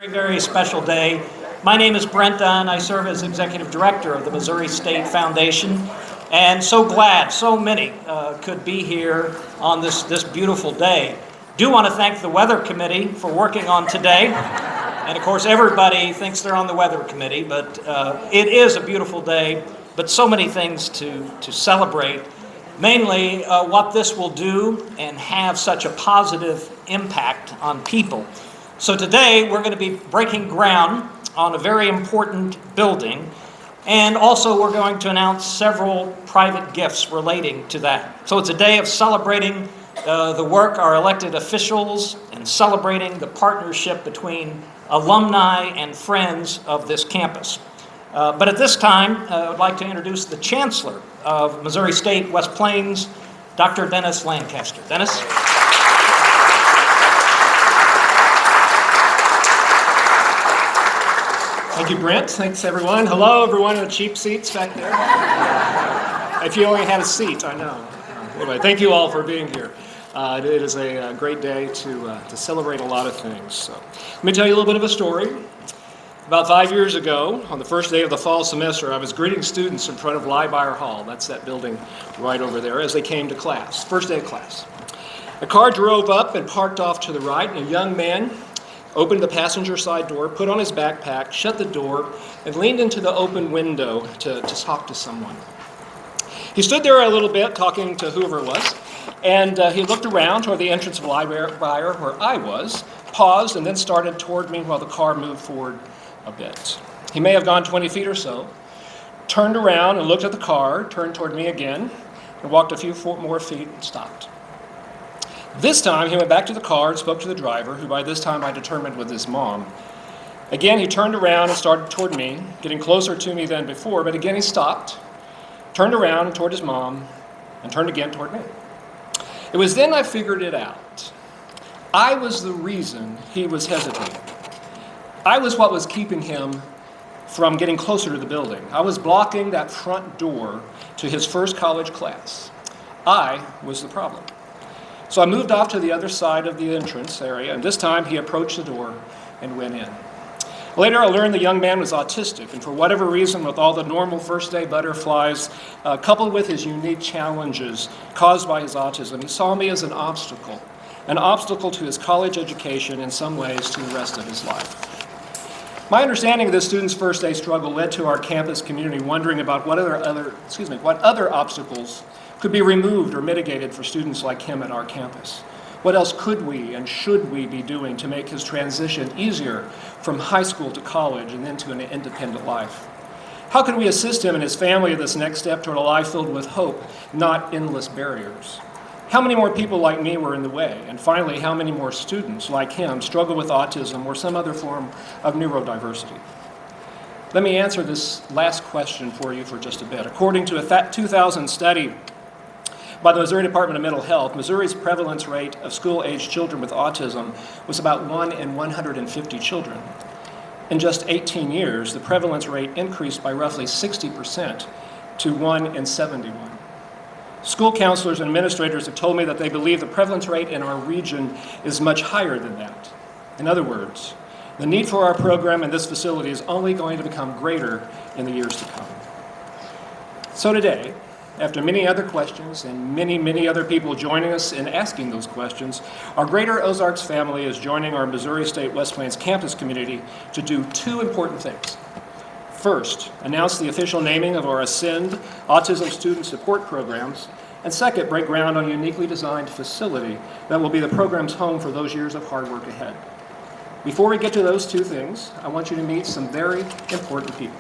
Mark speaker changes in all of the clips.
Speaker 1: Very special day. My name is Brent Dunn. I serve as Executive Director of the Missouri State Foundation, and so glad so many could be here on this beautiful day. Do want to thank the Weather Committee for working on today, and of course everybody thinks they're on the Weather Committee, but it is a beautiful day, but so many things to celebrate. Mainly what this will do and have such a positive impact on people. So today we're going to be breaking ground on a very important building, and also we're going to announce several private gifts relating to that. So it's a day of celebrating the work our elected officials and celebrating the partnership between alumni and friends of this campus. But at this time, I would like to introduce the Chancellor of Missouri State West Plains, Dr. Dennis Lancaster. Dennis?
Speaker 2: Thank you, Brent. Thanks, everyone. Hello, everyone in the cheap seats back there. If you only had a seat, I know. Anyway, thank you all for being here. It is a great day to celebrate a lot of things. So, let me tell you a little bit of a story. About 5 years ago, on the first day of the fall semester, I was greeting students in front of Liebeyer Hall. That's that building right over there, as they came to class, first day of class. A car drove up and parked off to the right, and a young man opened the passenger side door, put on his backpack, shut the door, and leaned into the open window to talk to someone. He stood there a little bit, talking to whoever it was, and he looked around toward the entrance of Liebeyer, where I was, paused, and then started toward me while the car moved forward a bit. He may have gone 20 feet or so, turned around and looked at the car, turned toward me again, and walked a few more feet and stopped. This time, he went back to the car and spoke to the driver, who by this time I determined was his mom. Again, he turned around and started toward me, getting closer to me than before, but again he stopped, turned around toward his mom, and turned again toward me. It was then I figured it out. I was the reason he was hesitating. I was what was keeping him from getting closer to the building. I was blocking that front door to his first college class. I was the problem. So I moved off to the other side of the entrance area, and this time he approached the door and went in. Later I learned the young man was autistic, and for whatever reason, with all the normal first day butterflies, coupled with his unique challenges caused by his autism, he saw me as an obstacle to his college education, in some ways to the rest of his life. My understanding of this student's first day struggle led to our campus community wondering about what other obstacles could be removed or mitigated for students like him at our campus. What else could we and should we be doing to make his transition easier from high school to college and then to an independent life? How can we assist him and his family in this next step toward a life filled with hope, not endless barriers? How many more people like me were in the way? And finally, how many more students like him struggle with autism or some other form of neurodiversity? Let me answer this last question for you for just a bit. According to a 2000 study by the Missouri Department of Mental Health, Missouri's prevalence rate of school-aged children with autism was about 1 in 150 children. In just 18 years, the prevalence rate increased by roughly 60% to 1 in 71. School counselors and administrators have told me that they believe the prevalence rate in our region is much higher than that. In other words, the need for our program in this facility is only going to become greater in the years to come. So today, after many other questions and many other people joining us in asking those questions, our Greater Ozarks family is joining our Missouri State West Plains campus community to do two important things. First, announce the official naming of our Ascend Autism Student Support Programs, and second, break ground on a uniquely designed facility that will be the program's home for those years of hard work ahead. Before we get to those two things, I want you to meet some very important people.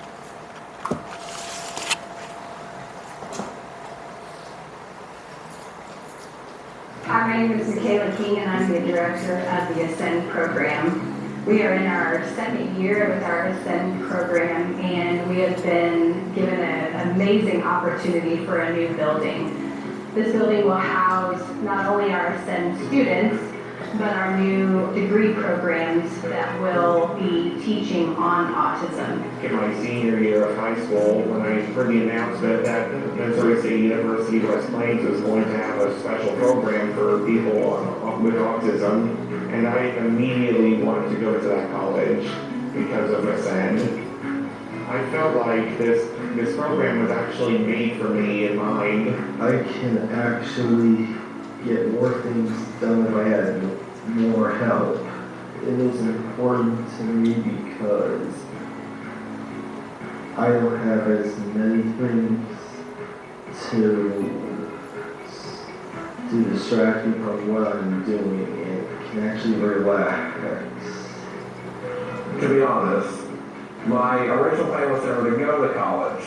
Speaker 3: Hi, my name is Michaela King, and I'm the director of the Ascend program. We are in our second year with our Ascend program, and we have been given an amazing opportunity for a new building. This building will house not only our Ascend students, but our new degree programs that will be teaching on autism.
Speaker 4: In my senior year of high school, when I heard the announcement that Missouri State University West Plains was going to have a special program for people with autism, and I immediately wanted to go to that college because of Ascend. I felt like this program was actually made for me in mind.
Speaker 5: I can actually get more things done if I had more help. It is important to me because I don't have as many things to distract me from what I'm doing, and can actually relax.
Speaker 4: To be honest, my original plan was never to go to college,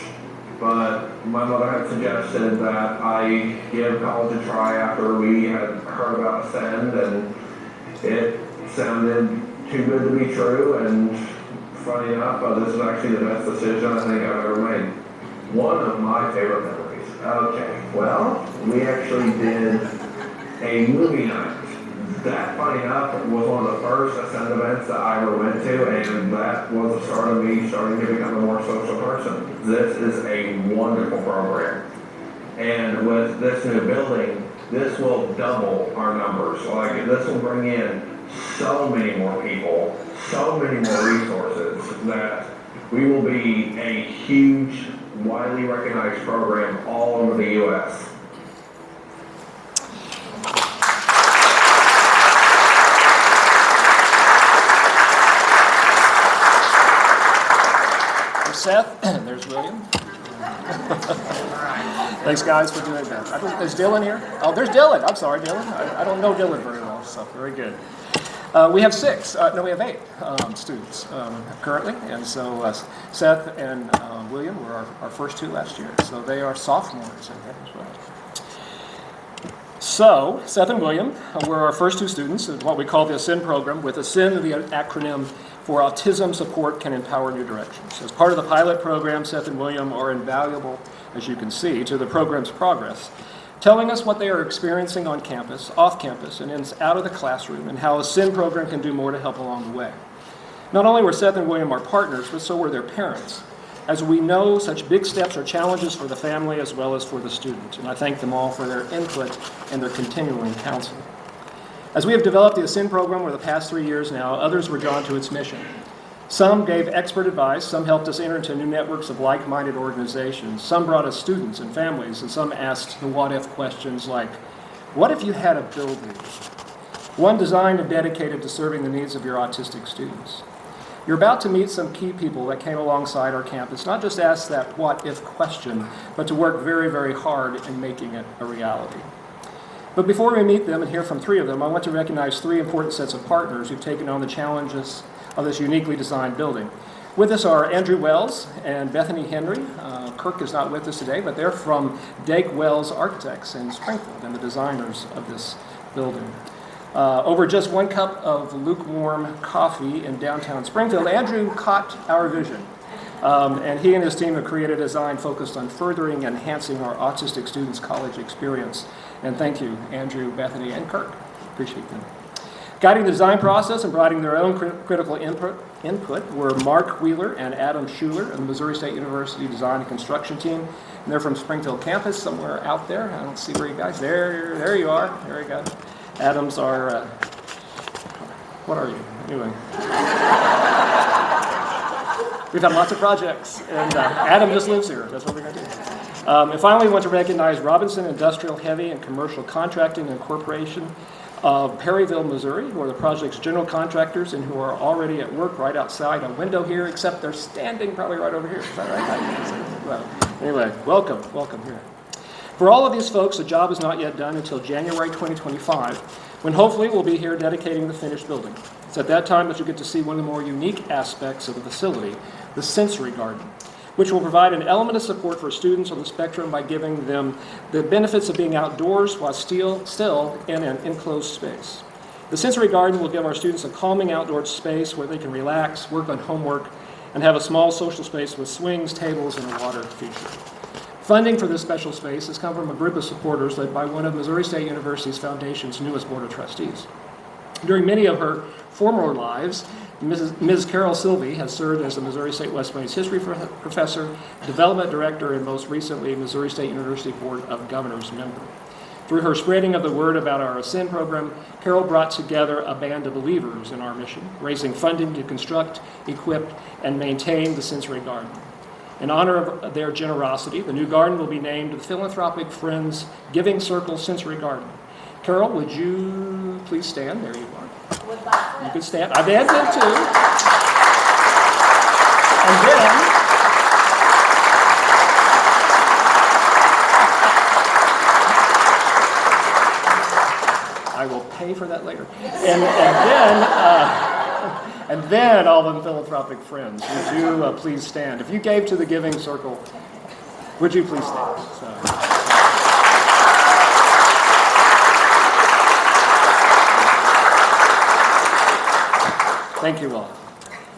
Speaker 4: but my mother had suggested that I give college a try after we had heard about Ascend, and it sounded too good to be true, and funny enough, this is actually the best decision I think I've ever made. One of my favorite memories. Okay, well, we actually did a movie night. That, funny enough, was one of the first Ascend events that I ever went to, and that was the start of me starting to become a more social person. This is a wonderful program. And with this new building, this will double our numbers. Like, this will bring in so many more people, so many more resources, that we will be a huge, widely recognized program all over the U.S.
Speaker 2: There's Seth, there's William. Thanks, guys, for doing that. Is Dylan here? Oh, there's Dylan. I'm sorry, Dylan. I don't know Dylan very well, so very good. We have we have 8 students currently, and so Seth and William were our first 2 last year, so they are sophomores in there as well. So, Seth and William were our first 2 students in what we call the Ascend program, with Ascend, the acronym for Autism Support Can Empower New Directions. As part of the pilot program, Seth and William are invaluable, as you can see, to the program's progress, telling us what they are experiencing on campus, off campus, and out of the classroom, and how a Ascend program can do more to help along the way. Not only were Seth and William our partners, but so were their parents, as we know such big steps are challenges for the family as well as for the student, and I thank them all for their input and their continuing counsel. As we have developed the Ascend program over the past 3 years now, others were drawn to its mission. Some gave expert advice, some helped us enter into new networks of like-minded organizations, some brought us students and families, and some asked the what-if questions like, what if you had a building? One designed and dedicated to serving the needs of your autistic students. You're about to meet some key people that came alongside our campus, not just ask that what-if question, but to work very, very hard in making it a reality. But before we meet them and hear from 3 of them, I want to recognize 3 important sets of partners who've taken on the challenges of this uniquely designed building. With us are Andrew Wells and Bethany Henry. Kirk is not with us today, but they're from Dake Wells Architects in Springfield and the designers of this building. Over just 1 cup of lukewarm coffee in downtown Springfield, Andrew caught our vision. And he and his team have created a design focused on furthering and enhancing our autistic students' college experience. And thank you, Andrew, Bethany, and Kirk. Appreciate them. Guiding the design process and providing their own critical input were Mark Wheeler and Adam Schuler of the Missouri State University Design and Construction Team. And they're from Springfield campus, somewhere out there. I don't see where you guys, there you are. There you go. Adam's our, what are you? Anyway. We've had lots of projects, and Adam just lives here. That's what we're going to do. And finally, we want to recognize Robinson Industrial Heavy and Commercial Contracting and Corporation of Perryville, Missouri, who are the project's general contractors and who are already at work right outside a window here, except they're standing probably right over here. Is that right? Well, anyway, welcome here. For all of these folks, the job is not yet done until January 2025, when hopefully we'll be here dedicating the finished building. It's at that time that you get to see one of the more unique aspects of the facility, the sensory garden, which will provide an element of support for students on the spectrum by giving them the benefits of being outdoors while still in an enclosed space. The sensory garden will give our students a calming outdoor space where they can relax, work on homework, and have a small social space with swings, tables, and a water feature. Funding for this special space has come from a group of supporters led by one of Missouri State University's foundation's newest board of trustees. During many of her former lives, Ms. Carol Sylvie has served as the Missouri State West Plains History Professor, Development Director, and most recently, Missouri State University Board of Governors member. Through her spreading of the word about our Ascend program, Carol brought together a band of believers in our mission, raising funding to construct, equip, and maintain the Sensory Garden. In honor of their generosity, the new garden will be named the Philanthropic Friends Giving Circle Sensory Garden. Carol, would you please stand? There you are. You can stand. I've added them too. And then, I will pay for that later. And then all the philanthropic friends, would you please stand? If you gave to the Giving Circle, would you please stand? So. Thank you all.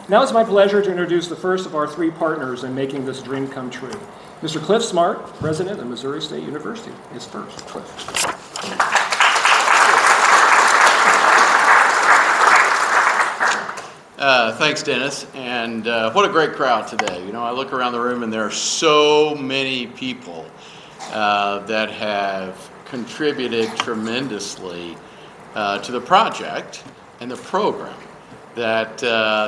Speaker 2: Now it's my pleasure to introduce the first of our three partners in making this dream come true. Mr. Cliff Smart, president of Missouri State University, is first. Cliff.
Speaker 6: Thanks, Dennis, and what a great crowd today. You know, I look around the room and there are so many people that have contributed tremendously to the project and the program that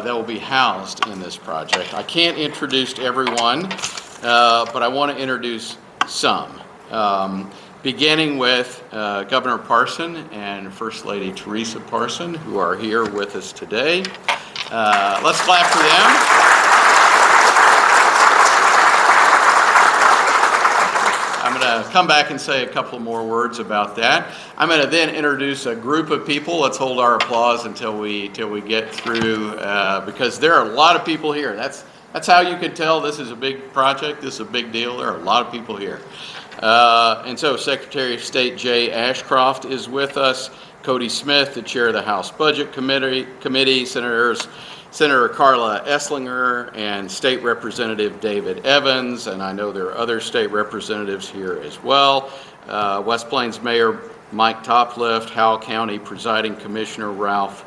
Speaker 6: will be housed in this project. I can't introduce everyone, but I want to introduce some. Beginning with Governor Parson and First Lady Teresa Parson, who are here with us today. Let's clap for them. I'm going to come back and say a couple more words about that. I'm going to then introduce a group of people. Let's hold our applause until we get through, because there are a lot of people here. That's how you can tell this is a big project. This is a big deal. There are a lot of people here. And so Secretary of State Jay Ashcroft is with us. Cody Smith, the chair of the House Budget Committee, Senator Carla Esslinger, and State Representative David Evans, and I know there are other state representatives here as well. West Plains Mayor Mike Toplift, Howell County Presiding Commissioner Ralph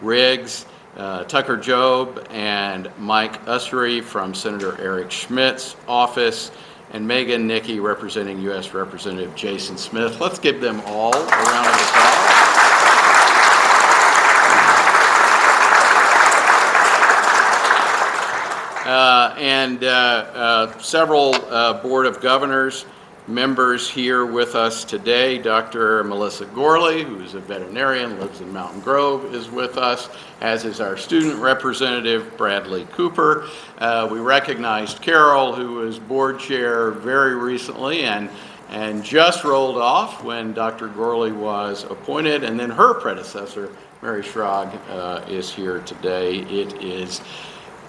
Speaker 6: Riggs, Tucker Jobe, and Mike Ussery from Senator Eric Schmidt's office, and Megan Nickey representing U.S. Representative Jason Smith. Let's give them all a round of applause. And several Board of Governors members here with us today. Dr. Melissa Gorley, who is a veterinarian, lives in Mountain Grove, is with us, as is our student representative, Bradley Cooper. We recognized Carol, who was board chair very recently and just rolled off when Dr. Gorley was appointed, and then her predecessor, Mary Schrag, is here today. It is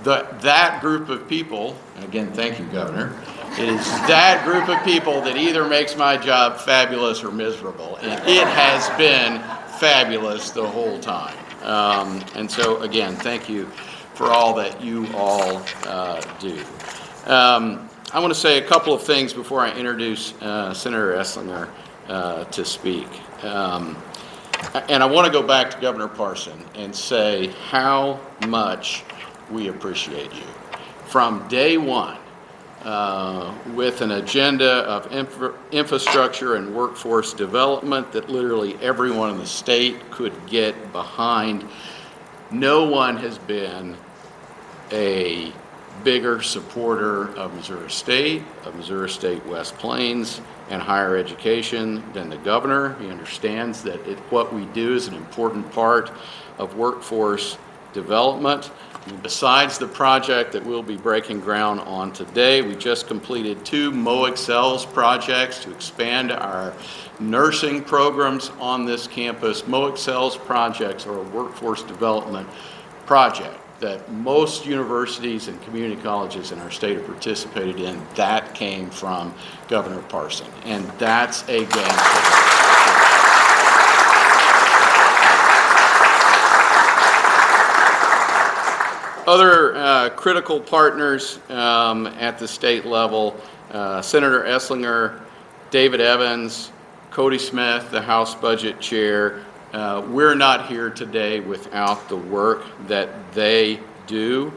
Speaker 6: that group of people, and again, thank you, Governor, it is that group of people that either makes my job fabulous or miserable, and it has been fabulous the whole time. And so, again, thank you for all that you all do. I want to say a couple of things before I introduce Senator Esslinger to speak. And I want to go back to Governor Parson and say how much we appreciate you. From day one, with an agenda of infrastructure and workforce development that literally everyone in the state could get behind, no one has been a bigger supporter of Missouri State West Plains, and higher education than the governor. He understands that what we do is an important part of workforce development. Besides the project that we'll be breaking ground on today, we just completed 2 MoExcels projects to expand our nursing programs on this campus. MoExcels projects are a workforce development project that most universities and community colleges in our state have participated in. That came from Governor Parson, and that's a game changer. Other critical partners at the state level, Senator Esslinger, David Evans, Cody Smith, the House Budget Chair. We're not here today without the work that they do.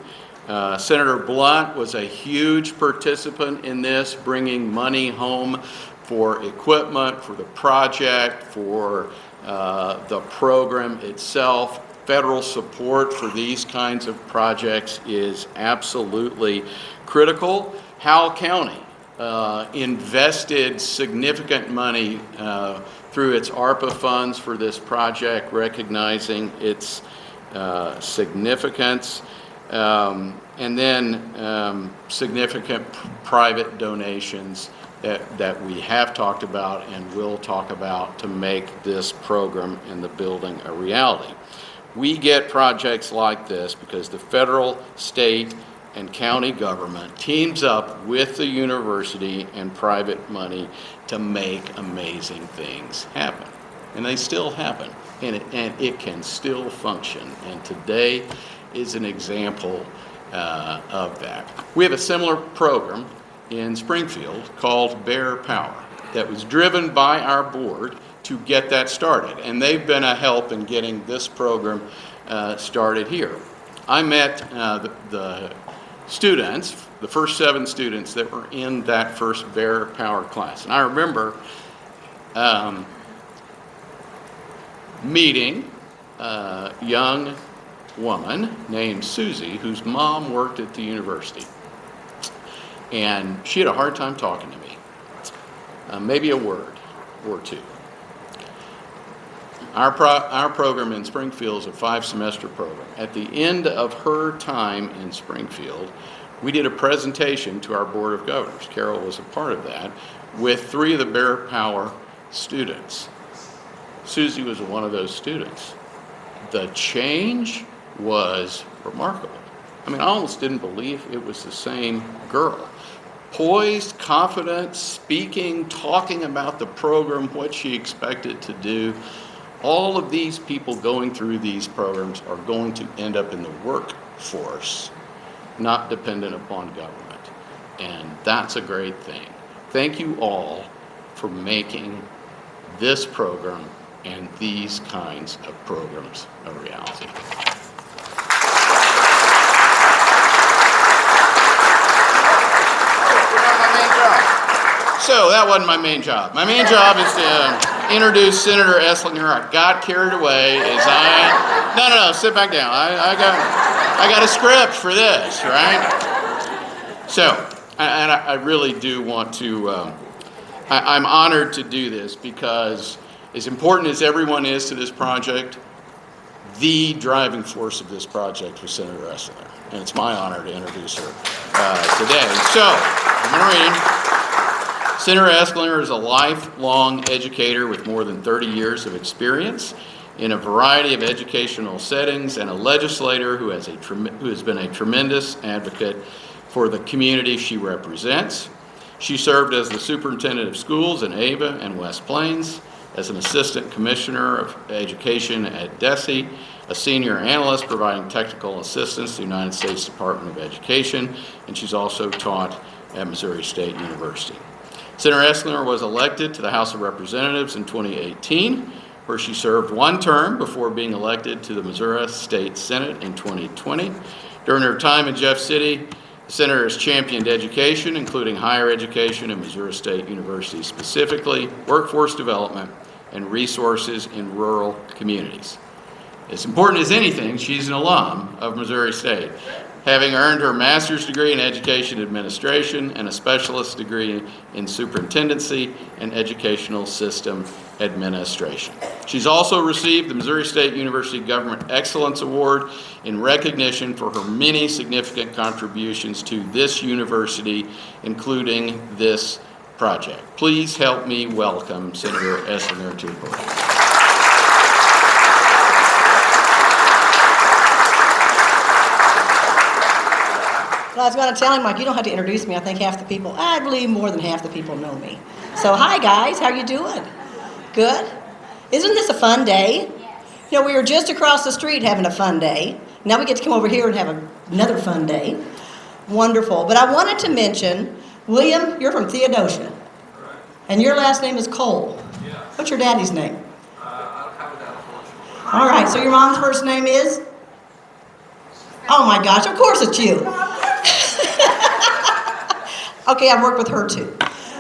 Speaker 6: Senator Blunt was a huge participant in this, bringing money home for equipment, for the project, for the program itself. Federal support for these kinds of projects is absolutely critical. Howell County invested significant money through its ARPA funds for this project, recognizing its significance, and then significant private donations that we have talked about and will talk about to make this program and the building a reality. We get projects like this because the federal, state, and county government teams up with the university and private money to make amazing things happen. And they still happen, and it can still function. And today is an example of that. We have a similar program in Springfield called Bear Power that was driven by our board to get that started. And they've been a help in getting this program started here. I met the students, the first 7 students that were in that first Bear Power class. And I remember meeting a young woman named Susie, whose mom worked at the university. And she had a hard time talking to me, maybe a word or two. Our program in Springfield is a 5-semester program. At the end of her time in Springfield, we did a presentation to our Board of Governors. Carol was a part of that, with 3 of the Bear Power students. Susie was one of those students. The change was remarkable. I mean, I almost didn't believe it was the same girl. Poised, confident, speaking, talking about the program, what she expected to do. All of these people going through these programs are going to end up in the workforce, not dependent upon government. And that's a great thing. Thank you all for making this program and these kinds of programs a reality. So that wasn't my main job. My main job is to introduce Senator Esslinger. I got carried away as no, sit back down. I got a script for this, right? So, and I really do want to, I'm honored to do this because as important as everyone is to this project, the driving force of this project was Senator Esslinger. And it's my honor to introduce her today. So, I'm going to read. Senator Esslinger is a lifelong educator with more than 30 years of experience in a variety of educational settings and a legislator who has been a tremendous advocate for the community she represents. She served as the superintendent of schools in Ava and West Plains, as an assistant commissioner of education at DESE, a senior analyst providing technical assistance to the United States Department of Education, and she's also taught at Missouri State University. Senator Esslinger was elected to the House of Representatives in 2018, where she served 1 term before being elected to the Missouri State Senate in 2020. During her time in Jeff City, the senator has championed education, including higher education at Missouri State University specifically, workforce development, and resources in rural communities. As important as anything, she's an alum of Missouri State, having earned her master's degree in education administration and a specialist degree in superintendency and educational system administration. She's also received the Missouri State University Government Excellence Award in recognition for her many significant contributions to this university, including this project. Please help me welcome Senator Esslinger to the podium.
Speaker 7: I was going to tell him, like, you don't have to introduce me. I think half the people, I believe more than half the people know me. So, hi guys, how you doing? Good? Isn't this a fun day? You know, we were just across the street having a fun day. Now we get to come over here and have another fun day. Wonderful. But I wanted to mention, William, you're from Theodosia. And your last name is Cole.
Speaker 8: Yeah.
Speaker 7: What's your daddy's name?
Speaker 8: I don't have a dad, unfortunately.
Speaker 7: All right, so your mom's first name is? Oh my gosh, of course it's you. Okay, I've worked with her too.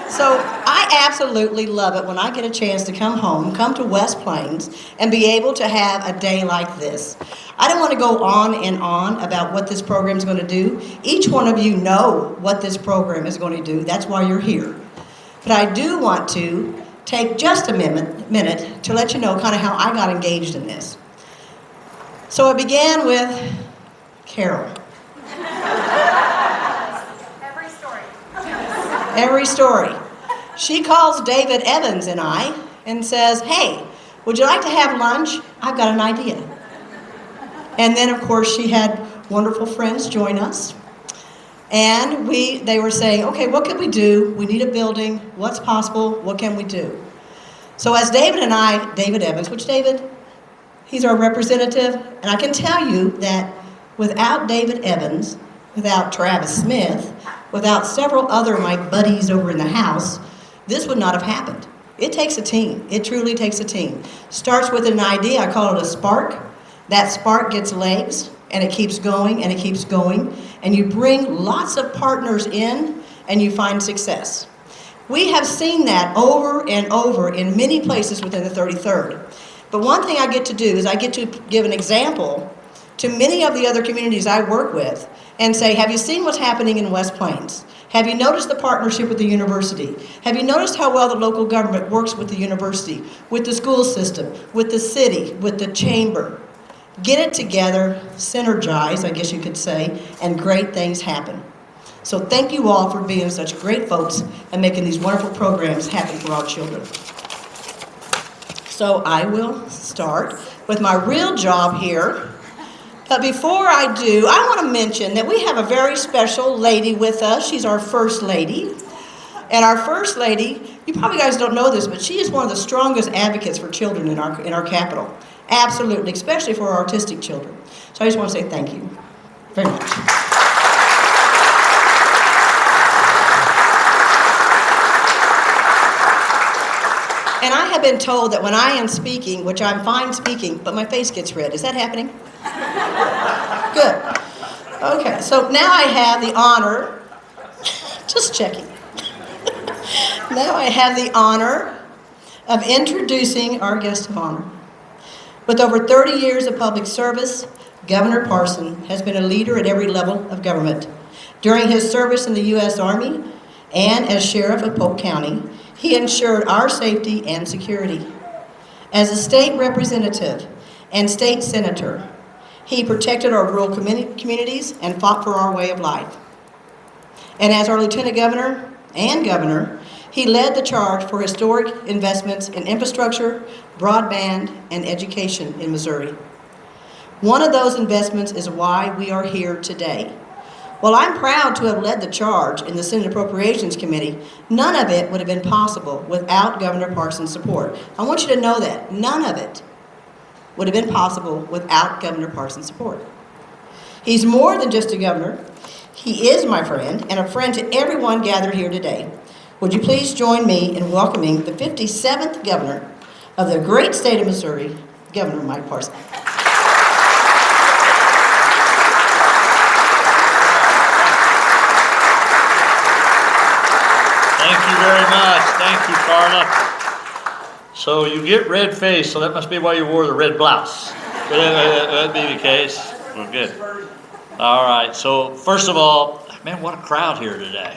Speaker 7: So I I absolutely love it when I get a chance to come home, come to West Plains, and be able to have a day like this. I don't want to go on and on about what this program is going to do. Each one of you know what this program is going to do. That's why you're here. But I do want to take just a minute to let you know kind of how I got engaged in this. So it began with Carol. Every story. She calls David Evans and I and says, hey, would you like to have lunch? I've got an idea. And then, of course, she had wonderful friends join us. And they were saying, okay, what can we do? We need a building. What's possible? What can we do? So as David Evans, which David, he's our representative. And I can tell you that without David Evans, without Travis Smith, without several other of my buddies over in the house, this would not have happened. It takes a team. It truly takes a team. Starts with an idea. I call it a spark. That spark gets legs, and it keeps going, and it keeps going. And you bring lots of partners in, and you find success. We have seen that over and over in many places within the 33rd. But one thing I get to do is I get to give an example to many of the other communities I work with and say, have you seen what's happening in West Plains? Have you noticed the partnership with the university? Have you noticed how well the local government works with the university, with the school system, with the city, with the chamber? Get it together, synergize, I guess you could say, and great things happen. So thank you all for being such great folks and making these wonderful programs happen for our children. So I will start with my real job here. But before I do, I want to mention that we have a very special lady with us. She's our First Lady. And our First Lady, you probably guys don't know this, but she is one of the strongest advocates for children in our capital. Absolutely, especially for our autistic children. So I just want to say thank you very much. And I have been told that when I am speaking, which I'm fine speaking, but my face gets red. Is that happening? Good. Okay, so now I have the honor, just checking. Now I have the honor of introducing our guest of honor. With over 30 years of public service, Governor Parson has been a leader at every level of government. During his service in the U.S. Army and as sheriff of Polk County, he ensured our safety and security. As a state representative and state senator, he protected our rural communities and fought for our way of life. And as our lieutenant governor and governor, he led the charge for historic investments in infrastructure, broadband, and education in Missouri. One of those investments is why we are here today. While I'm proud to have led the charge in the Senate Appropriations Committee, none of it would have been possible without Governor Parson's support. I want you to know that. None of it would have been possible without Governor Parson's support. He's more than just a governor. He is my friend and a friend to everyone gathered here today. Would you please join me in welcoming the 57th governor of the great state of Missouri, Governor Mike Parson.
Speaker 1: Thank you very much. Thank you, Carla. So you get red face, so that must be why you wore the red blouse. That'd be the case. Well, good. All right. So first of all, man, what a crowd here today.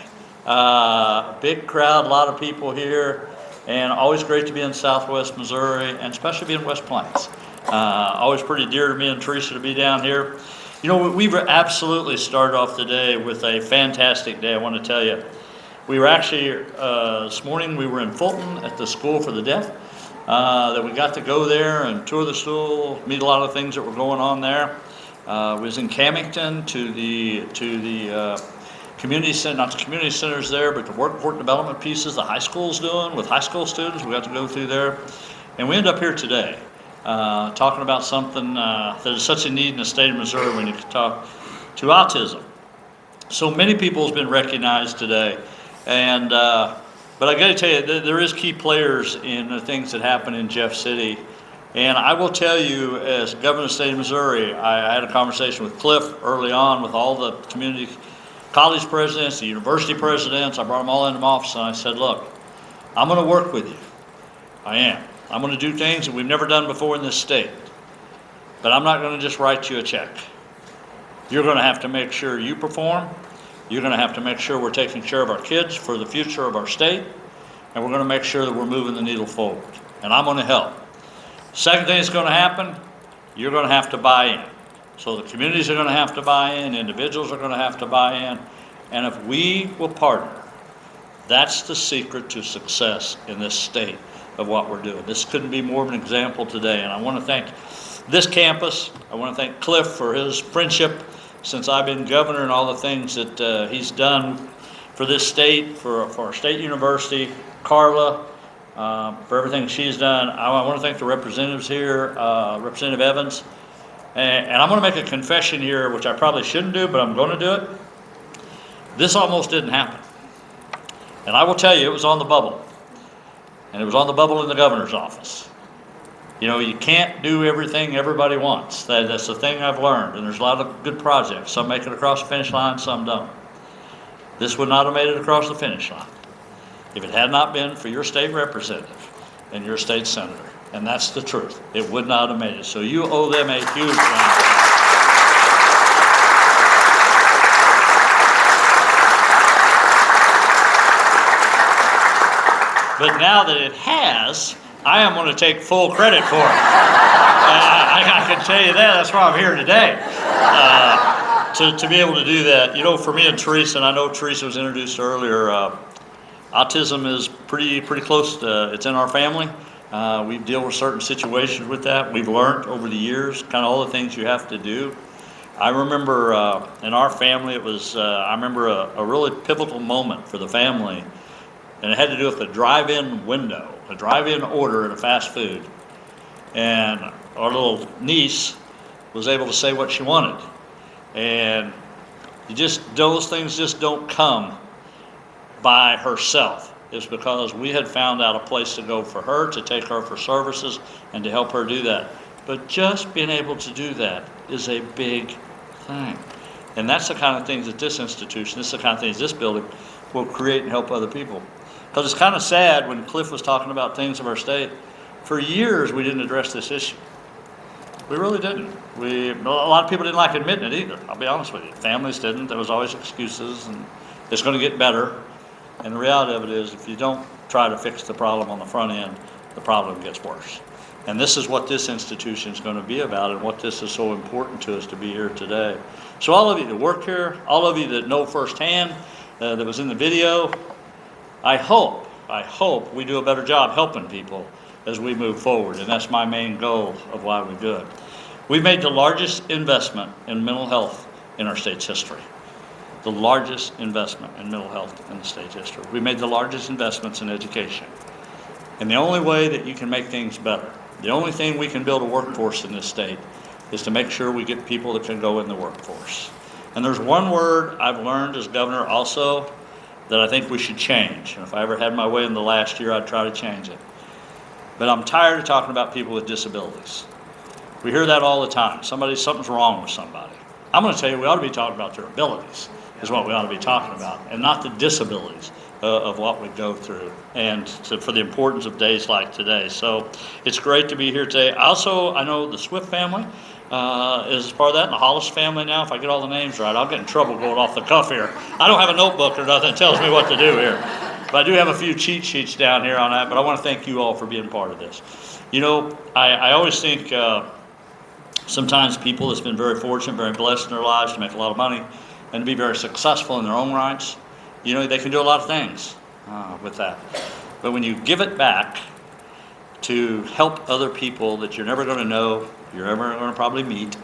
Speaker 1: Big crowd, a lot of people here, and always great to be in Southwest Missouri, and especially be in West Plains. Always pretty dear to me and Teresa to be down here. You know, we absolutely started off the day with a fantastic day, I want to tell you. We were actually, this morning we were in Fulton at the School for the Deaf, that we got to go there and tour the school, meet a lot of things that were going on there. We was in Camington to the community center, not the community centers there, but the work development pieces the high school's doing with high school students. We got to go through there. And we end up here today, talking about something that is such a need in the state of Missouri when you talk to autism. So many people has been recognized today. And but I got to tell you, there is key players in the things that happen in Jeff City. And I will tell you, as governor of the state of Missouri, I had a conversation with Cliff early on with all the community college presidents, the university presidents. I brought them all into my office and I said, look,
Speaker 9: I'm going to work with you. I am. I'm going to do things that we've never done before in this state. But I'm not going to just write you a check. You're going to have to make sure you perform. You're going to have to make sure we're taking care of our kids for the future of our state. And we're going to make sure that we're moving the needle forward. And I'm going to help. Second thing that's going to happen, you're going to have to buy in. So the communities are going to have to buy in. Individuals are going to have to buy in. And if we will partner, that's the secret to success in this state of what we're doing. This couldn't be more of an example today. And I want to thank this campus. I want to thank Cliff for his friendship since I've been governor and all the things that he's done for this state, for our state university, Carla, for everything she's done. I want to thank the representatives here, Representative Evans. And I'm going to make a confession here, which I probably shouldn't do, but I'm going to do it. This almost didn't happen. And I will tell you, it was on the bubble. And it was on the bubble in the governor's office. You know, you can't do everything everybody wants. That's the thing I've learned. And there's a lot of good projects. Some make it across the finish line, some don't. This would not have made it across the finish line if it had not been for your state representative and your state senator. And that's the truth. It would not have made it. So you owe them a huge round of applause. But now that it has, I am going to take full credit for it. I can tell you that. That's why I'm here today. To be able to do that. You know, for me and Teresa, and I know Teresa was introduced earlier, autism is pretty close to, it's in our family. We deal with certain situations with that. We've learned over the years kind of all the things you have to do. I remember in our family, it was, I remember a really pivotal moment for the family. And it had to do with a drive-in window, a drive-in order at a fast food. And our little niece was able to say what she wanted. And those things just don't come by herself. It's because we had found out a place to go for her, to take her for services, and to help her do that. But just being able to do that is a big thing. And that's the kind of things that this institution, this is the kind of things this building will create and help other people. Because it's kind of sad when Cliff was talking about things of our state. For years, we didn't address this issue. We really didn't. A lot of people didn't like admitting it either, I'll be honest with you. Families didn't. There was always excuses, and it's going to get better. And the reality of it is, if you don't try to fix the problem on the front end, the problem gets worse. And this is what this institution is going to be about, and what this is so important to us to be here today. So all of you that work here, all of you that know firsthand, that was in the video, I hope we do a better job helping people as we move forward, and that's my main goal of why we do it. We've made the largest investment in mental health in our state's history. The largest investment in mental health in the state's history. We made the largest investments in education. And the only way that you can make things better, the only thing we can build a workforce in this state is to make sure we get people that can go in the workforce. And there's one word I've learned as governor also that I think we should change. And if I ever had my way in the last year, I'd try to change it. But I'm tired of talking about people with disabilities. We hear that all the time. Something's wrong with somebody. I'm going to tell you, we ought to be talking about their abilities is what we ought to be talking about, and not the disabilities of what we go through, and for the importance of days like today. So it's great to be here today. Also, I know the Swift family is part of that, and the Hollis family now. If I get all the names right, I'll get in trouble going off the cuff here. I don't have a notebook or nothing that tells me what to do here. But I do have a few cheat sheets down here on that, but I want to thank you all for being part of this. You know, I always think sometimes people that's been very fortunate, very blessed in their lives to make a lot of money and to be very successful in their own rights, you know, they can do a lot of things with that. But when you give it back to help other people that you're never going to know, you're never going to probably meet,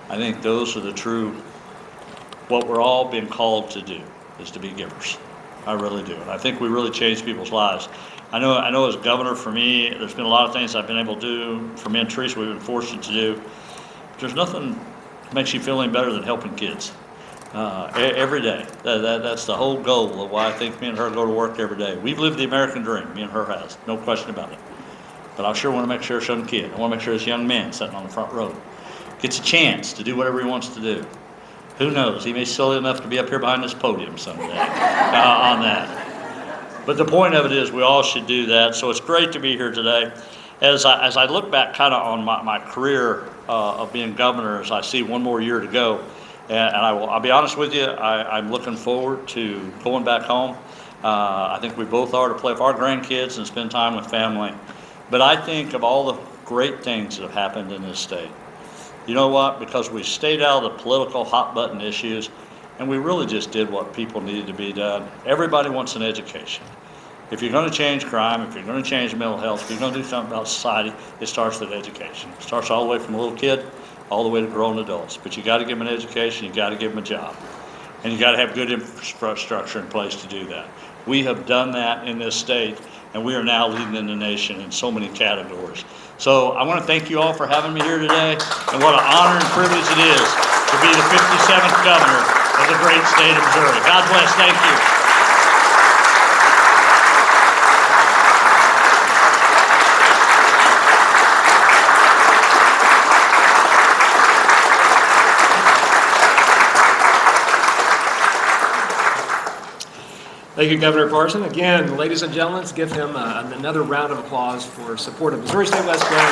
Speaker 9: I think those are the true, what we're all being called to do, is to be givers. I really do. And I think we really change people's lives. I know as governor, for me, there's been a lot of things I've been able to do. For me and Teresa, we've been fortunate to do. But there's nothing that makes you feel any better than helping kids. Every day. That's the whole goal of why I think me and her go to work every day. We've lived the American dream, me and her has, no question about it. But I sure want to make sure this young kid, I want to make sure this young man sitting on the front row gets a chance to do whatever he wants to do. Who knows, he may be silly enough to be up here behind this podium someday on that. But the point of it is we all should do that. So it's great to be here today. As I look back kind of on my career of being governor, as I see one more year to go, and I'll be honest with you, I'm looking forward to going back home. I think we both are, to play with our grandkids and spend time with family. But I think of all the great things that have happened in this state. You know what? Because we stayed out of the political hot button issues, and we really just did what people needed to be done. Everybody wants an education. If you're going to change crime, if you're going to change mental health, if you're going to do something about society, it starts with education. It starts all the way from a little kid all the way to grown adults. But you got to give them an education, you got to give them a job. And you got to have good infrastructure in place to do that. We have done that in this state, and we are now leading in the nation in so many categories. So I want to thank you all for having me here today, and what an honor and privilege it is to be the 57th governor of the great state of Missouri. God bless. Thank you.
Speaker 2: Thank you, Governor Parson. Again, ladies and gentlemen, let's give him another round of applause for support of Missouri State West Plan.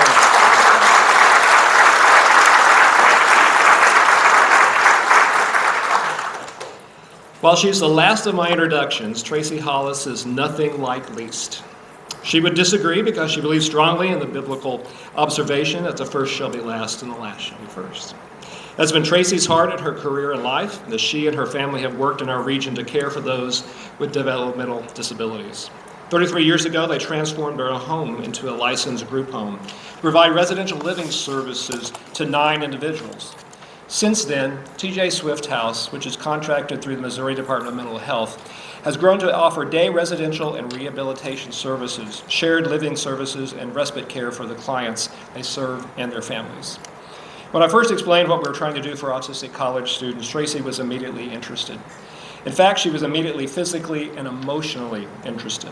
Speaker 2: While she's the last of my introductions, Tracy Hollis is nothing like least. She would disagree because she believes strongly in the biblical observation that the first shall be last and the last shall be first. That's been Tracy's heart in her career and life, as she and her family have worked in our region to care for those with developmental disabilities. 33 years ago, they transformed our home into a licensed group home to provide residential living services to 9 individuals. Since then, TJ Swift House, which is contracted through the Missouri Department of Mental Health, has grown to offer day residential and rehabilitation services, shared living services, and respite care for the clients they serve and their families. When I first explained what we were trying to do for autistic college students, Tracy was immediately interested. In fact, she was immediately physically and emotionally interested.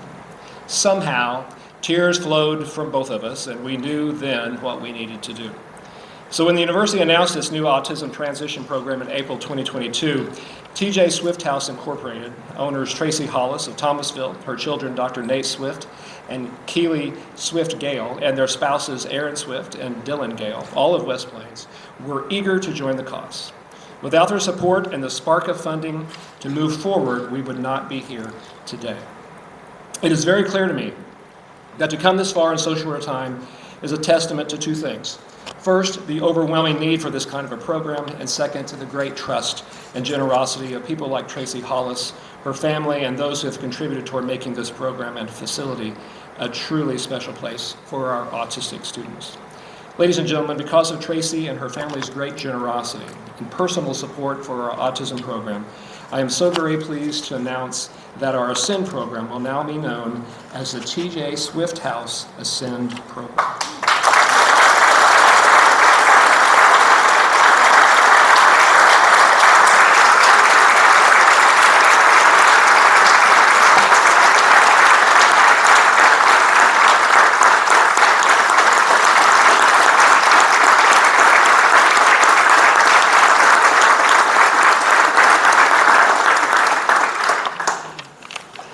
Speaker 2: Somehow, tears flowed from both of us, and we knew then what we needed to do. So when the university announced its new autism transition program in April 2022, TJ Swift House Incorporated, owners Tracy Hollis of Thomasville, her children Dr. Nate Swift and Keely Swift Gale, and their spouses Aaron Swift and Dylan Gale, all of West Plains, were eager to join the cause. Without their support and the spark of funding to move forward, we would not be here today. It is very clear to me that to come this far in so short a time is a testament to 2 things. First, the overwhelming need for this kind of a program, and second, to the great trust and generosity of people like Tracy Hollis, her family, and those who have contributed toward making this program and facility a truly special place for our autistic students. Ladies and gentlemen, because of Tracy and her family's great generosity and personal support for our autism program, I am so very pleased to announce that our Ascend program will now be known as the TJ Swift House Ascend program.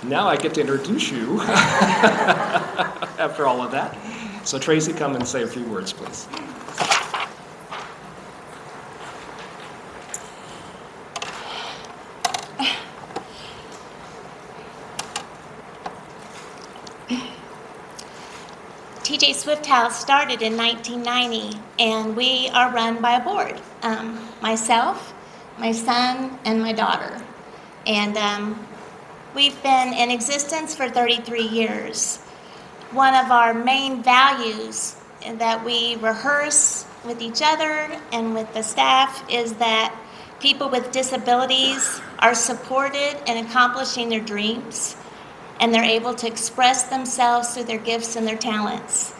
Speaker 2: Now I get to introduce you after all of that. So Tracy, come and say a few words, please.
Speaker 10: TJ Swift House started in 1990, and we are run by a board. Myself, my son, and my daughter. And we've been in existence for 33 years. One of our main values that we rehearse with each other and with the staff is that people with disabilities are supported in accomplishing their dreams, and they're able to express themselves through their gifts and their talents.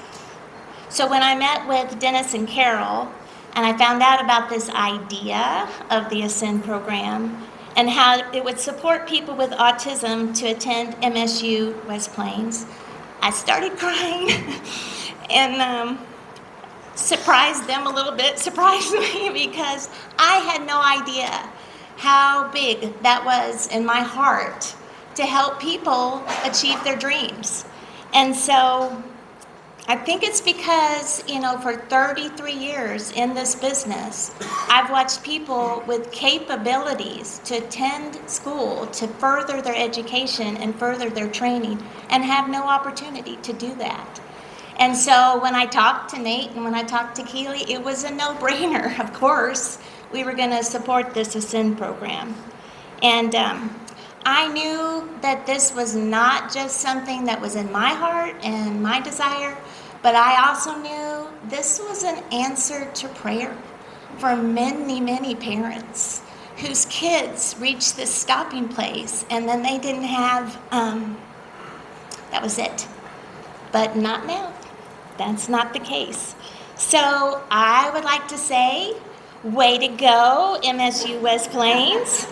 Speaker 10: So when I met with Dennis and Carol, and I found out about this idea of the Ascend program, and how it would support people with autism to attend MSU West Plains, I started crying and surprised them a little bit, surprised me, because I had no idea how big that was in my heart to help people achieve their dreams. And so I think it's because, for 33 years in this business, I've watched people with capabilities to attend school, to further their education and further their training, and have no opportunity to do that. And so when I talked to Nate and when I talked to Keely, it was a no-brainer, of course. We were going to support this Ascend program. And I knew that this was not just something that was in my heart and my desire, but I also knew this was an answer to prayer for many, many parents whose kids reached this stopping place and then they didn't have, that was it. But not now. That's not the case. So I would like to say, way to go, MSU West Plains,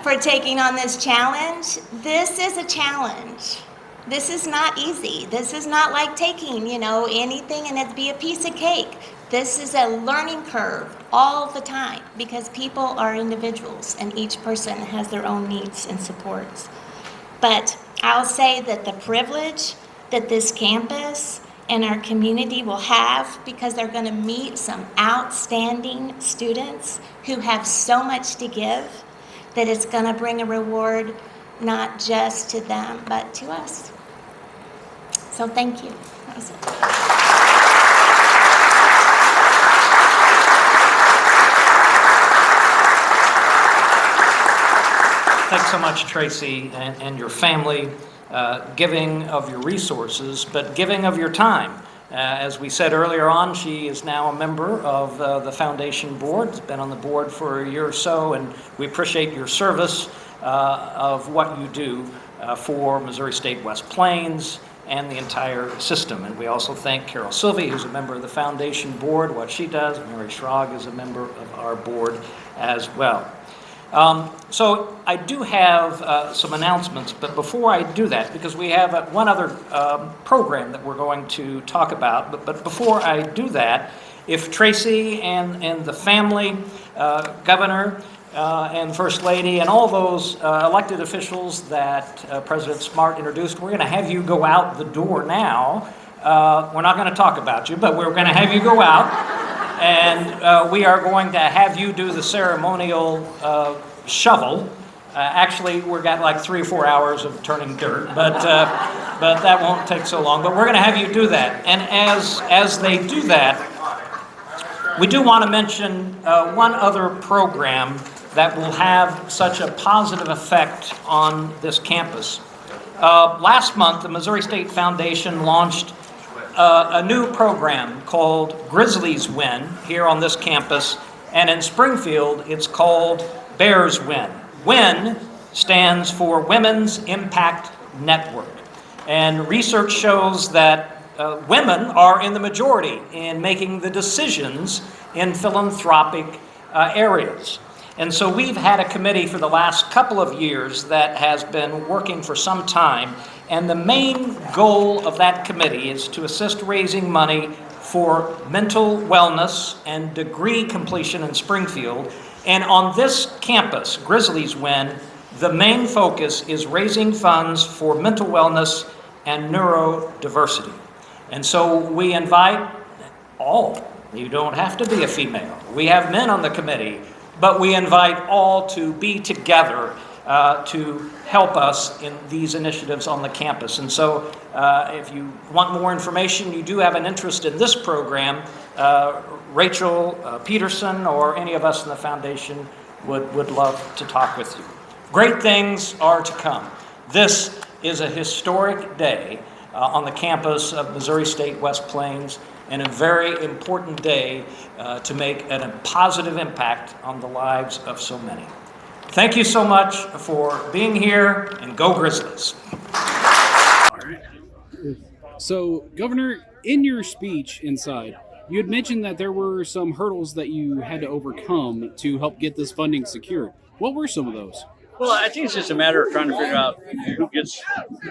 Speaker 10: for taking on this challenge. This is a challenge. This is not easy. This is not like taking, anything and it'd be a piece of cake. This is a learning curve all the time because people are individuals and each person has their own needs and supports. But I'll say that the privilege that this campus and our community will have, because they're going to meet some outstanding students who have so much to give, that it's going to bring a reward not just to them, but to us. So thank you. That was it.
Speaker 1: Thanks so much, Tracy, and your family, giving of your resources, but giving of your time. As we said earlier on, she is now a member of the foundation board. Has been on the board for a year or so, and we appreciate your service of what you do for Missouri State West Plains and the entire system. And we also thank Carol Sylvie, who's a member of the foundation board, what she does. Mary Schrag is a member of our board as well. So I do have some announcements, but before I do that, because we have one other program that we're going to talk about, but before I do that, if Tracy and the family, Governor and First Lady, and all those elected officials that President Smart introduced, we're going to have you go out the door now. We're not going to talk about you, but we're going to have you go out. And we are going to have you do the ceremonial shovel. Actually, we've got like 3 or 4 hours of turning dirt, but that won't take so long. But we're going to have you do that. And as they do that, we do want to mention one other program that will have such a positive effect on this campus. Last month, the Missouri State Foundation launched a new program called Grizzlies Win here on this campus, and in Springfield it's called Bears Win. WIN stands for Women's Impact Network, and research shows that women are in the majority in making the decisions in philanthropic areas. And so we've had a committee for the last couple of years that has been working for some time. And the main goal of that committee is to assist raising money for mental wellness and degree completion in Springfield. And on this campus, Grizzlies Win, the main focus is raising funds for mental wellness and neurodiversity. And so we invite all. You don't have to be a female. We have men on the committee, but we invite all to be together to help us in these initiatives on the campus. And so if you want more information, you do have an interest in this program, Rachel Peterson or any of us in the foundation would love to talk with you. Great things are to come. This is a historic day on the campus of Missouri State West Plains, and a very important day to make a positive impact on the lives of so many. Thank you so much for being here, and go Grizzlies.
Speaker 11: All right. So, Governor, in your speech inside, you had mentioned that there were some hurdles that you had to overcome to help get this funding secured. What were some of those?
Speaker 9: Well, I think it's just a matter of trying to figure out who gets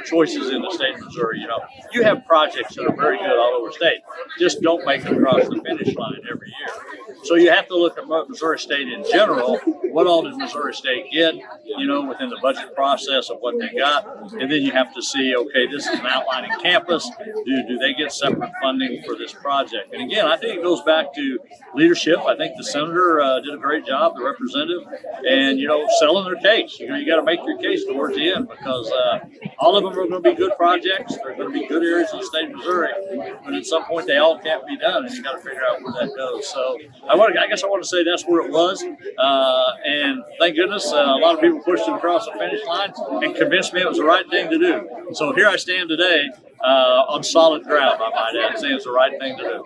Speaker 9: choices in the state of Missouri. You know, you have projects that are very good all over the state, just don't make it across the finish line every year. So you have to look at Missouri State in general what all did Missouri State get, within the budget process of what they got. And then you have to see, okay, this is an outlining campus. Do they get separate funding for this project? And again, I think it goes back to leadership. I think the senator did a great job, the representative, and, selling their case. You got to make your case towards the end, because all of them are going to be good projects. They're going to be good areas of the state of Missouri. But at some point, they all can't be done, and you got to figure out where that goes. So I guess I want to say that's where it was. And thank goodness a lot of people pushed it across the finish line and convinced me it was the right thing to do. So here I stand today on solid ground, I might add, saying it's the right thing to do.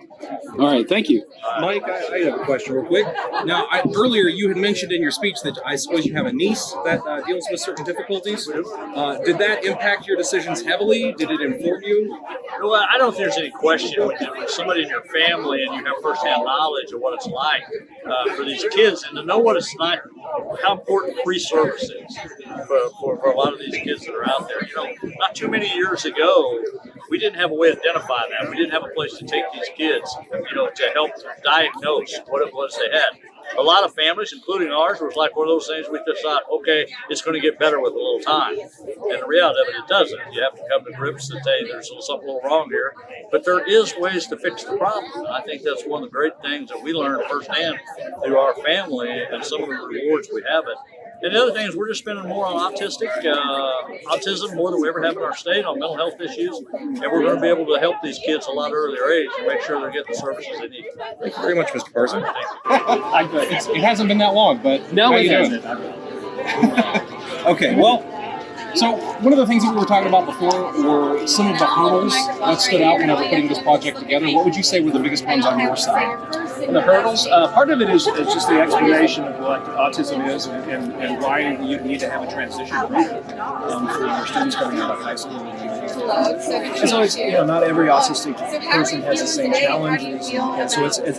Speaker 11: All right, thank you.
Speaker 12: Mike, I have a question real quick. Now, earlier you had mentioned in your speech that I suppose you have a niece that deals with certain difficulties. Did that impact your decisions heavily? Did it inform you?
Speaker 9: Well, I don't think there's any question when somebody in your family and you have firsthand knowledge of what it's like for these kids, and to know what it's like, how important free service is for a lot of these kids that are out there. Not too many years ago, we didn't have a way to identify that. We didn't have a place to take these kids, to help diagnose what it was they had. A lot of families, including ours, was like one of those things we just thought, okay, it's going to get better with a little time. And the reality of it doesn't. You have to come to grips and say there's something a little wrong here. But there is ways to fix the problem. And I think that's one of the great things that we learned firsthand through our family and some of the rewards we have it. And the other thing is we're just spending more on autism more than we ever have in our state, on mental health issues. And we're going to be able to help these kids a lot earlier age and make sure they're getting the services they need.
Speaker 12: Thank you very much, Mr. Parson.
Speaker 11: It hasn't been that long, but
Speaker 12: No,
Speaker 11: how
Speaker 12: it
Speaker 11: you doing?
Speaker 12: hasn't. Okay, well,
Speaker 11: So one of the things that we were talking about before were some of the hurdles that stood out whenever putting this project together. What would you say were the biggest ones on your side?
Speaker 2: And the hurdles, part of it is just the explanation of what autism is and why you need to have a transition program for your students coming out of high school. And so it's, not every autistic person has the same challenges. And so it's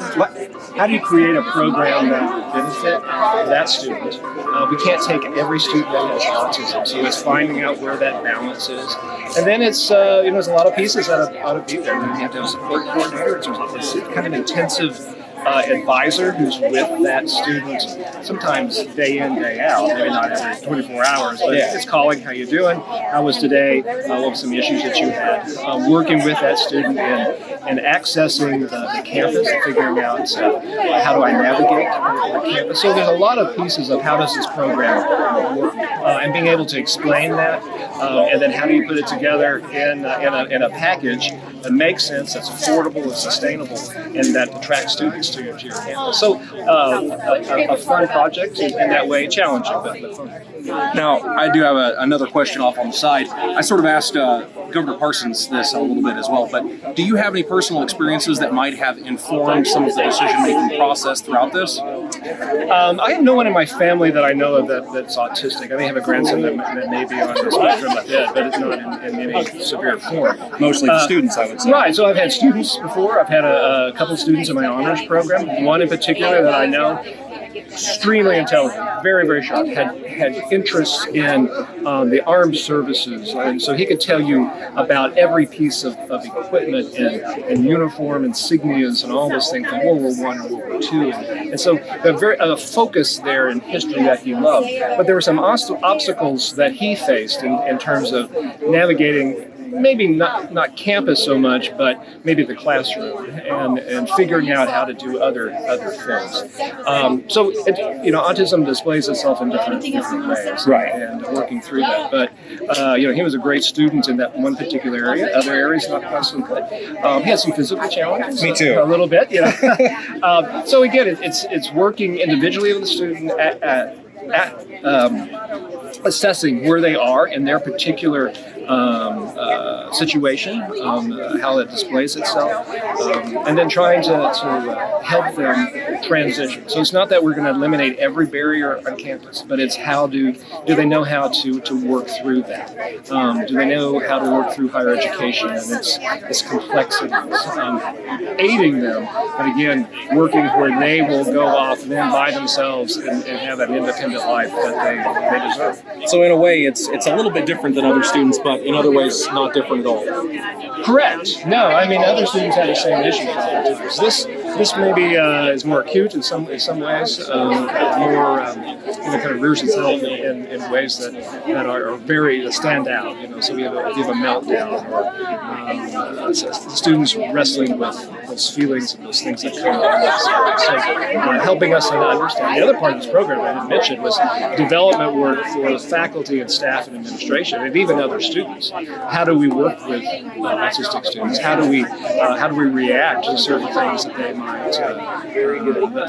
Speaker 2: how do you create a program that will benefit that student? We can't take every student that has autism, so it's finding out where that balance is. And then it's, there's a lot of pieces that ought to be there. You have to have support coordinators. It's kind of intensive advisor who's with that student, sometimes day in, day out, maybe not every 24 hours, but it's calling, how you doing, how was today, what were some issues that you had, working with that student and accessing the campus and figuring out how do I navigate the campus. So there's a lot of pieces of how does this program work, and being able to explain that, and then how do you put it together in a package that makes sense, that's affordable and sustainable, and that attracts students to your campus. So a fun project in that way, challenging, but fun.
Speaker 12: now I do have another question off on the side. I sort of asked Governor Parsons this a little bit as well, but do you have any personal experiences that might have informed some of the decision-making process throughout this?
Speaker 2: I have no one in my family that I know of that's autistic. I may have a grandson that may be on the spectrum a bit, but it's not in any severe form.
Speaker 12: Mostly the students, I would say.
Speaker 2: Right, so I've had students before. I've had a couple of students in my honors program. One in particular that I know, extremely intelligent, very, very sharp, had interests in the armed services. And so he could tell you about every piece of equipment and uniform insignias and all those things from World War I and World War II. And so the focus there in history that he loved. But there were some obstacles that he faced in terms of navigating maybe not campus so much, but maybe the classroom and figuring out how to do other things. So autism displays itself in different ways,
Speaker 12: Right.
Speaker 2: And working through that. But he was a great student in that one particular area. Other areas not quite so good. He had some physical challenges.
Speaker 12: Me too.
Speaker 2: A little bit, so again, it's working individually with the student at assessing where they are in their particular situation, how it displays itself, and then trying to help them transition. So it's not that we're going to eliminate every barrier on campus, but it's how do they know how to work through that? Do they know how to work through higher education and its complexities? Aiding them, but again, working where they will go off then by themselves and have an independent life that they deserve.
Speaker 12: So in a way, it's a little bit different than other students, but in other ways, not different at all.
Speaker 2: Correct. No, I mean, other students have the same issues. This maybe is more acute in some ways, more kind of rears itself in ways that are very that stand out. So we have a meltdown, or students wrestling with those feelings and those things that come up. So helping us to understand. The other part of this program I didn't mention was development work for faculty and staff and administration, and even other students. How do we work with autistic students? How do we react to certain things that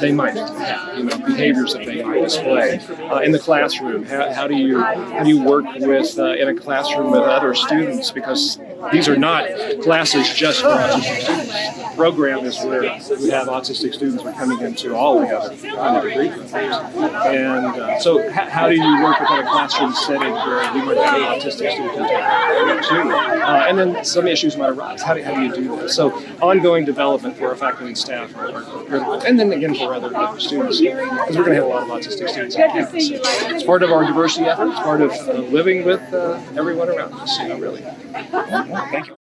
Speaker 2: they might have, behaviors that they might display in the classroom? How do you work with in a classroom with other students, because these are not classes just for autistic students. The program is where we have autistic students are coming into all the other degree programs. And so how do you work within a classroom setting where we might have autistic students too? And then some issues might arise. How do you do that? So ongoing development for our faculty and staff are critical. And then again for other students, because we're going to have a lot of autistic students on campus. It's part of our diversity effort. It's part of living with everyone around us, really. Thank you.